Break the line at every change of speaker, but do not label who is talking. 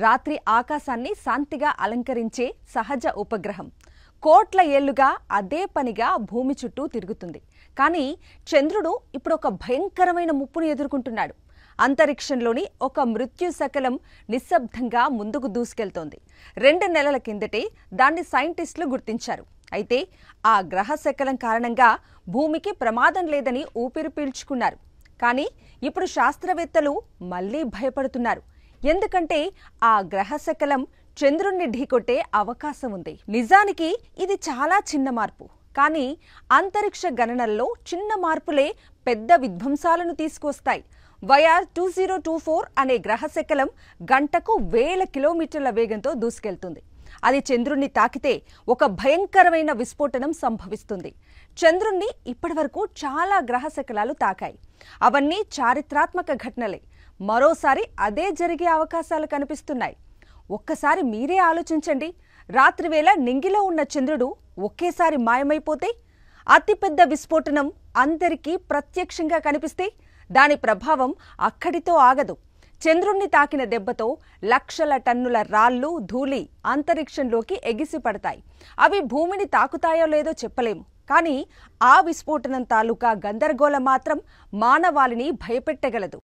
రాత్రి ఆకాశాన్ని శాంతిగా అలంకరించే సహజ ఉపగ్రహం. కోట్ల ఏళ్లుగా అదే పనిగా భూమి చుట్టూ తిరుగుతుంది. కానీ చంద్రుడు ఇప్పుడు ఒక భయంకరమైన ముప్పును ఎదుర్కొంటున్నాడు. అంతరిక్షంలోని ఒక మృత్యు శకలం నిశ్శబ్దంగా ముందుకు దూసుకెళ్తోంది. 2 నెలల కిందటే దాన్ని సైంటిస్టులు గుర్తించారు. అయితే ఆ గ్రహ శకలం కారణంగా భూమికి ప్రమాదం లేదని ఊపిరి పీల్చుకున్నారు. కానీ ఇప్పుడు శాస్త్రవేత్తలు మళ్లీ భయపడుతున్నారు. ఎందుకంటే ఆ గ్రహ శకలం చంద్రుణ్ణి ఢీకొట్టే అవకాశం ఉంది. నిజానికి ఇది చాలా చిన్న మార్పు. కానీ అంతరిక్ష గణనల్లో చిన్న మార్పులే పెద్ద విధ్వంసాలను తీసుకొస్తాయి. వైఆర్ 2024 అనే గ్రహ శకలం గంటకు 1000 కిలోమీటర్ల వేగంతో దూసుకెళ్తుంది. అది చంద్రుణ్ణి తాకితే ఒక భయంకరమైన విస్ఫోటనం సంభవిస్తుంది. చంద్రుణ్ణి ఇప్పటివరకు చాలా గ్రహ శకలాలు తాకాయి. అవన్నీ చారిత్రాత్మక ఘటనలే. మరోసారి అదే జరిగే అవకాశాలు కనిపిస్తున్నాయి. ఒక్కసారి మీరే ఆలోచించండి. రాత్రివేళ నింగిలో ఉన్న చంద్రుడు ఒకేసారి మాయమైపోతే, అతిపెద్ద విస్ఫోటనం అందరికీ ప్రత్యక్షంగా కనిపిస్తే దాని ప్రభావం అక్కడితో ఆగదు. చంద్రుణ్ణి తాకిన దెబ్బతో లక్షల టన్నుల రాళ్లు, ధూళి అంతరిక్షంలోకి ఎగిసిపడతాయి. అవి భూమిని తాకుతాయో లేదో చెప్పలేము. కానీ ఆ విస్ఫోటనం తాలూకా గందరగోళం మాత్రం మానవాళిని భయపెట్టగలదు.